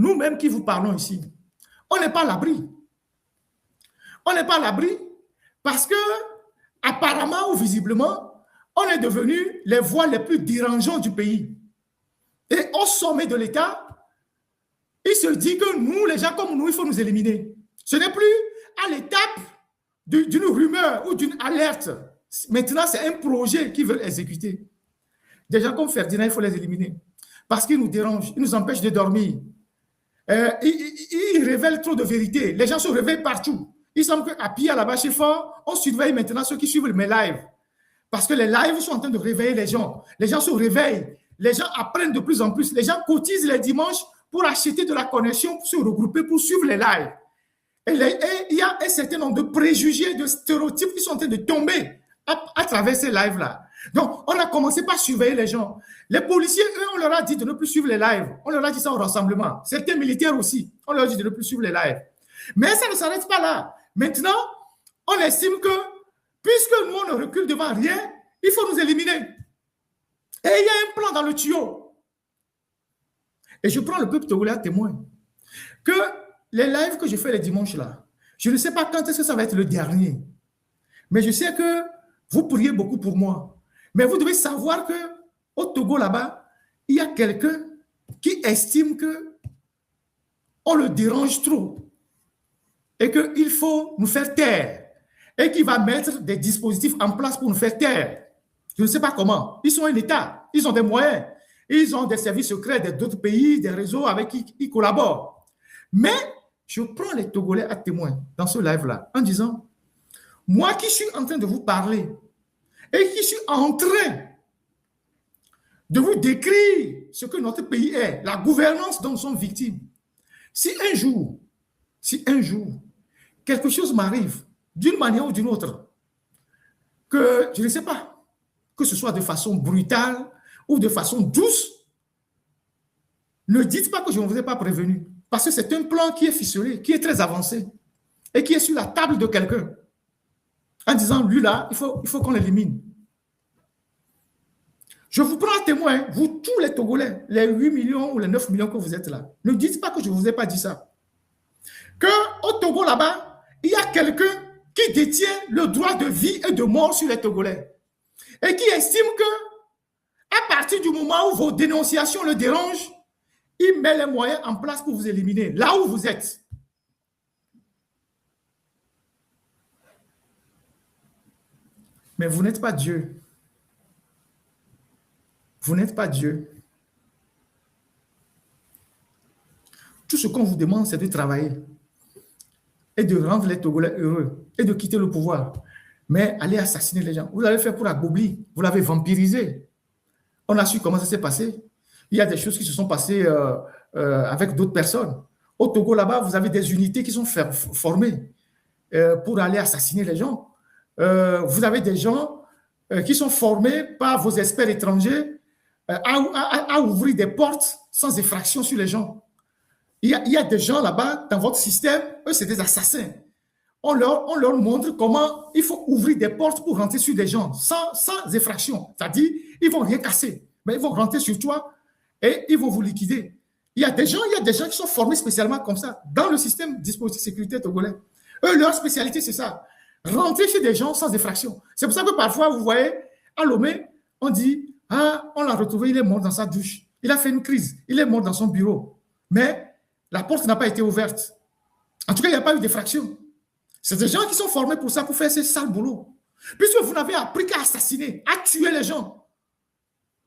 nous-mêmes qui vous parlons ici, on n'est pas à l'abri. On n'est pas à l'abri parce que, apparemment ou visiblement, on est devenu les voix les plus dérangeantes du pays. Et au sommet de l'État, il se dit que nous, les gens comme nous, il faut nous éliminer. Ce n'est plus à l'étape d'une rumeur ou d'une alerte. Maintenant, c'est un projet qu'ils veulent exécuter. Des gens comme Ferdinand, il faut les éliminer. Parce qu'ils nous dérangent, ils nous empêchent de dormir. Ils révèlent trop de vérité. Les gens se réveillent partout. Il semble qu'à Pia, là-bas, chez Fort, on surveille maintenant ceux qui suivent mes lives. Parce que les lives sont en train de réveiller les gens. Les gens se réveillent. Les gens apprennent de plus en plus. Les gens cotisent les dimanches pour acheter de la connexion, pour se regrouper, pour suivre les lives. Et il y a un certain nombre de préjugés, de stéréotypes qui sont en train de tomber à travers ces lives-là. Donc, on a commencé par surveiller les gens. Les policiers, eux, on leur a dit de ne plus suivre les lives. On leur a dit ça au rassemblement. Certains militaires aussi, on leur a dit de ne plus suivre les lives. Mais ça ne s'arrête pas là. Maintenant, on estime que, puisque nous, on ne recule devant rien, il faut nous éliminer. Et il y a un plan dans le tuyau. Et je prends le peuple togolais à témoin que les lives que je fais les dimanches là, je ne sais pas quand est-ce que ça va être le dernier. Mais je sais que vous priez beaucoup pour moi. Mais vous devez savoir qu'au Togo là-bas, il y a quelqu'un qui estime qu'on le dérange trop et qu'il faut nous faire taire et qui va mettre des dispositifs en place pour nous faire taire. Je ne sais pas comment. Ils sont un État, ils ont des moyens, ils ont des services secrets d'autres pays, des réseaux avec qui ils collaborent. Mais je prends les Togolais à témoin dans ce live-là en disant, moi qui suis en train de vous parler et qui suis en train de vous décrire ce que notre pays est, la gouvernance dont nous sommes victimes, si un jour, quelque chose m'arrive d'une manière ou d'une autre, que je ne sais pas, que ce soit de façon brutale ou de façon douce, ne dites pas que je ne vous ai pas prévenu. Parce que c'est un plan qui est ficelé, qui est très avancé et qui est sur la table de quelqu'un. En disant, lui là, il faut qu'on l'élimine. Je vous prends à témoin, vous tous les Togolais, les 8 millions ou les 9 millions que vous êtes là, ne dites pas que je ne vous ai pas dit ça. Qu'au Togo là-bas, il y a quelqu'un qui détient le droit de vie et de mort sur les Togolais et qui estime que à partir du moment où vos dénonciations le dérangent, il met les moyens en place pour vous éliminer, là où vous êtes. Mais vous n'êtes pas Dieu. Vous n'êtes pas Dieu. Tout ce qu'on vous demande, c'est de travailler et de rendre les Togolais heureux et de quitter le pouvoir. Mais allez assassiner les gens. Vous l'avez fait pour Agboubli, vous l'avez vampirisé. On a su comment ça s'est passé. Il y a des choses qui se sont passées avec d'autres personnes. Au Togo, là-bas, vous avez des unités qui sont formées pour aller assassiner les gens. Vous avez des gens qui sont formés par vos experts étrangers à ouvrir des portes sans effraction sur les gens. Il y a des gens là-bas, dans votre système, eux, c'est des assassins. On leur montre comment il faut ouvrir des portes pour rentrer sur des gens sans effraction. C'est-à-dire, ils ne vont rien casser, mais ils vont rentrer sur toi et ils vont vous liquider. Il y a des gens qui sont formés spécialement comme ça, dans le système dispositif sécurité togolais. Eux, leur spécialité, c'est ça. Rentrer chez des gens sans effraction. C'est pour ça que parfois, vous voyez, à Lomé, on dit, ah, on l'a retrouvé, il est mort dans sa douche. Il a fait une crise, il est mort dans son bureau. Mais la porte n'a pas été ouverte. En tout cas, il n'y a pas eu d'effraction. C'est des gens qui sont formés pour ça, pour faire ce sale boulot. Puisque vous n'avez appris qu'à assassiner, à tuer les gens.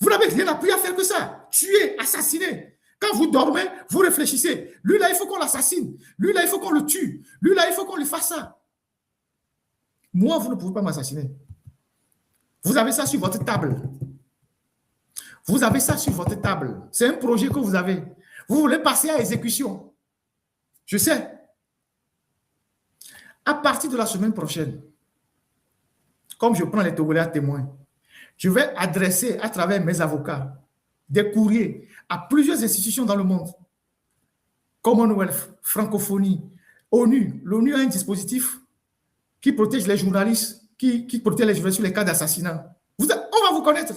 Vous n'avez rien appris à faire que ça. Tuer, assassiner. Quand vous dormez, vous réfléchissez. Lui, là, il faut qu'on l'assassine. Lui, là, il faut qu'on le tue. Lui, là, il faut qu'on lui fasse ça. Moi, vous ne pouvez pas m'assassiner. Vous avez ça sur votre table. Vous avez ça sur votre table. C'est un projet que vous avez. Vous voulez passer à exécution. Je sais. À partir de la semaine prochaine, comme je prends les Togolais à témoin, je vais adresser à travers mes avocats des courriers à plusieurs institutions dans le monde. Commonwealth, francophonie, ONU. L'ONU a un dispositif qui protège les journalistes, qui protège les journalistes sur les cas d'assassinat. On va vous connaître.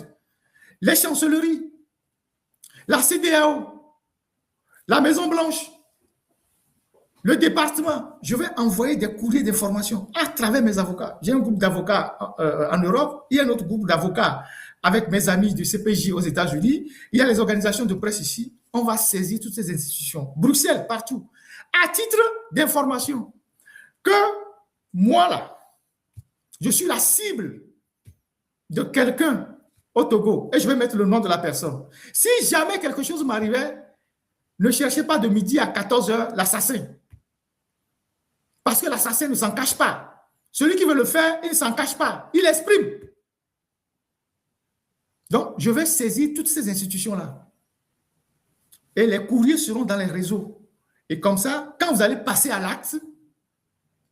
Les chancelleries, la CEDEAO, la Maison-Blanche, le département. Je vais envoyer des courriers d'information à travers mes avocats. J'ai un groupe d'avocats en Europe, il y a un autre groupe d'avocats avec mes amis du CPJ aux États-Unis, il y a les organisations de presse ici. On va saisir toutes ces institutions, Bruxelles, partout, à titre d'information, que moi, là, je suis la cible de quelqu'un au Togo et je vais mettre le nom de la personne. Si jamais quelque chose m'arrivait, ne cherchez pas de midi à 14h l'assassin. Parce que l'assassin ne s'en cache pas. Celui qui veut le faire, il ne s'en cache pas. Il exprime. Donc, je vais saisir toutes ces institutions-là. Et les courriers seront dans les réseaux. Et comme ça, quand vous allez passer à l'acte,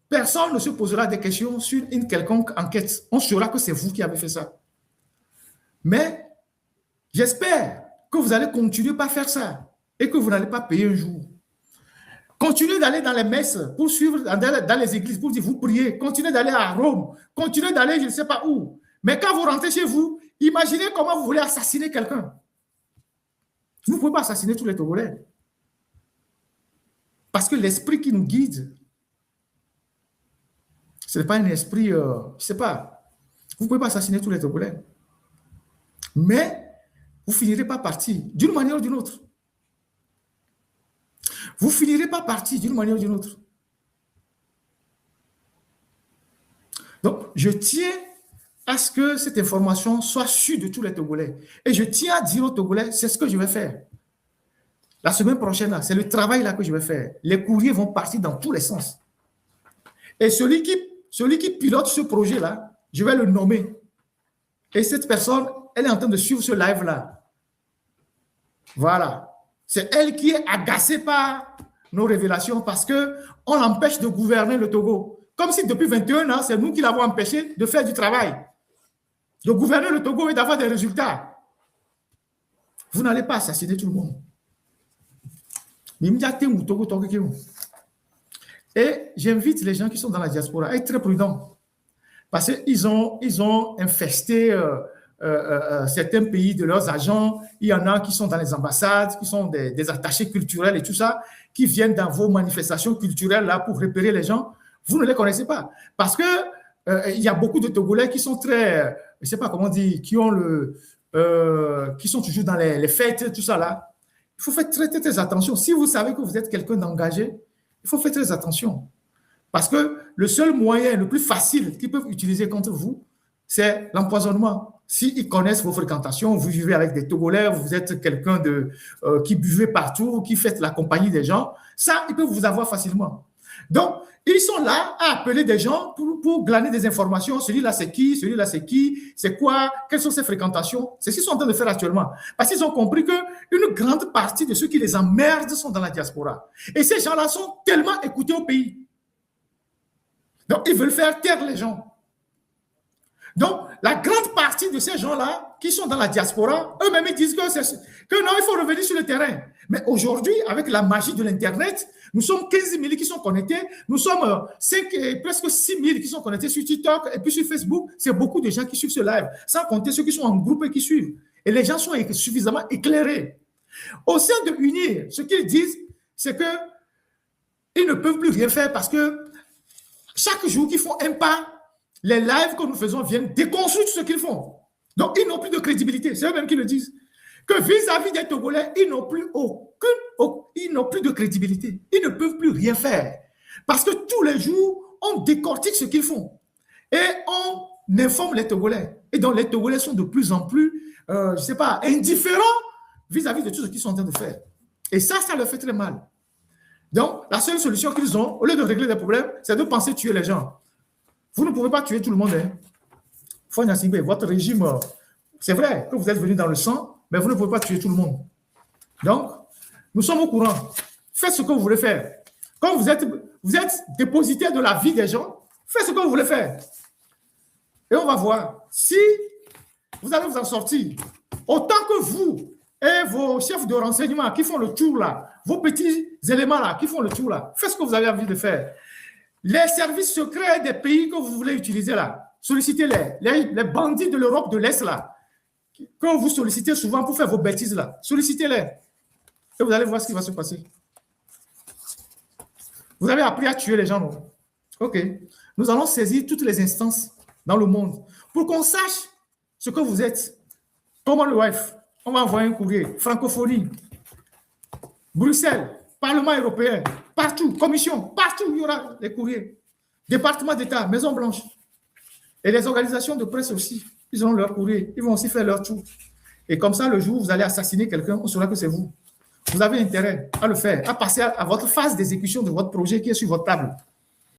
personne ne se posera des questions sur une quelconque enquête. On saura que c'est vous qui avez fait ça. Mais j'espère que vous allez continuer par faire ça et que vous n'allez pas payer un jour. Continuez d'aller dans les messes pour suivre dans les églises pour dire vous priez. Continuez d'aller à Rome. Continuez d'aller je ne sais pas où. Mais quand vous rentrez chez vous, imaginez comment vous voulez assassiner quelqu'un. Vous ne pouvez pas assassiner tous les Togolais. Parce que l'esprit qui nous guide, ce n'est pas un esprit, je ne sais pas. Vous ne pouvez pas assassiner tous les Togolais. Mais vous finirez par partir d'une manière ou d'une autre. Vous finirez par partir d'une manière ou d'une autre. Donc, je tiens à ce que cette information soit sûre de tous les Togolais. Et je tiens à dire aux Togolais, c'est ce que je vais faire. La semaine prochaine, c'est le travail là que je vais faire. Les courriers vont partir dans tous les sens. Et celui qui pilote ce projet-là, je vais le nommer. Et cette personne, elle est en train de suivre ce live-là. Voilà. C'est elle qui est agacée par nos révélations parce qu'on l'empêche de gouverner le Togo. Comme si depuis 21 ans, c'est nous qui l'avons empêché de faire du travail, de gouverner le Togo et d'avoir des résultats. Vous n'allez pas assassiner tout le monde. Et j'invite les gens qui sont dans la diaspora à être très prudents parce qu'ils ont infesté certains pays de leurs agents. Il y en a qui sont dans les ambassades, qui sont des attachés culturels et tout ça, qui viennent dans vos manifestations culturelles là pour repérer les gens. Vous ne les connaissez pas parce que il y a beaucoup de Togolais qui sont très, je ne sais pas comment dire, qui sont toujours dans les fêtes, tout ça là. Il faut faire très, très, très attention. Si vous savez que vous êtes quelqu'un d'engagé, il faut faire très attention. Parce que le seul moyen, le plus facile qu'ils peuvent utiliser contre vous, c'est l'empoisonnement. S'ils connaissent vos fréquentations, vous vivez avec des Togolais, vous êtes quelqu'un qui buvez partout, qui fait la compagnie des gens, ça, ils peuvent vous avoir facilement. Donc, ils sont là à appeler des gens pour glaner des informations. Celui-là, c'est qui? Celui-là, c'est qui? C'est quoi? Quelles sont ses fréquentations? C'est ce qu'ils sont en train de faire actuellement. Parce qu'ils ont compris qu'une grande partie de ceux qui les emmerdent sont dans la diaspora. Et ces gens-là sont tellement écoutés au pays. Donc, ils veulent faire taire les gens. Donc, la grande partie de ces gens-là qui sont dans la diaspora, eux-mêmes, ils disent que non, il faut revenir sur le terrain. Mais aujourd'hui, avec la magie de l'Internet, nous sommes 15 000 qui sont connectés, nous sommes presque 6 000 qui sont connectés sur TikTok et puis sur Facebook. C'est beaucoup de gens qui suivent ce live, sans compter ceux qui sont en groupe et qui suivent. Et les gens sont suffisamment éclairés. Au sein de Unir, ce qu'ils disent, c'est qu'ils ne peuvent plus rien faire parce que chaque jour qu'ils font un pas, les lives que nous faisons viennent déconstruire ce qu'ils font. Donc, ils n'ont plus de crédibilité. C'est eux-mêmes qui le disent. Que vis-à-vis des Togolais, ils n'ont plus de crédibilité. Ils ne peuvent plus rien faire. Parce que tous les jours, on décortique ce qu'ils font. Et on informe les Togolais. Et donc, les Togolais sont de plus en plus, je ne sais pas, indifférents vis-à-vis de tout ce qu'ils sont en train de faire. Et ça leur fait très mal. Donc, la seule solution qu'ils ont, au lieu de régler des problèmes, c'est de penser tuer les gens. Vous ne pouvez pas tuer tout le monde. Fonya Singbe, votre régime, c'est vrai que vous êtes venu dans le sang, mais vous ne pouvez pas tuer tout le monde. Donc, nous sommes au courant. Faites ce que vous voulez faire. Quand vous êtes dépositaire de la vie des gens, faites ce que vous voulez faire. Et on va voir si vous allez vous en sortir. Autant que vous et vos chefs de renseignement qui font le tour là, vos petits éléments là qui font le tour là, faites ce que vous avez envie de faire. Les services secrets des pays que vous voulez utiliser là, sollicitez-les. Les bandits de l'Europe de l'Est là, que vous sollicitez souvent pour faire vos bêtises là, sollicitez-les. Et vous allez voir ce qui va se passer. Vous avez appris à tuer les gens, non? OK. Nous allons saisir toutes les instances dans le monde pour qu'on sache ce que vous êtes. Commonwealth, on va envoyer un courrier. Francophonie, Bruxelles, Parlement européen, partout, Commission, partout, il y aura des courriers. Département d'État, Maison Blanche. Et les organisations de presse aussi, ils auront leur courrier, ils vont aussi faire leur tour. Et comme ça, le jour où vous allez assassiner quelqu'un, on saura que c'est vous. Vous avez intérêt à le faire, à passer à votre phase d'exécution de votre projet qui est sur votre table.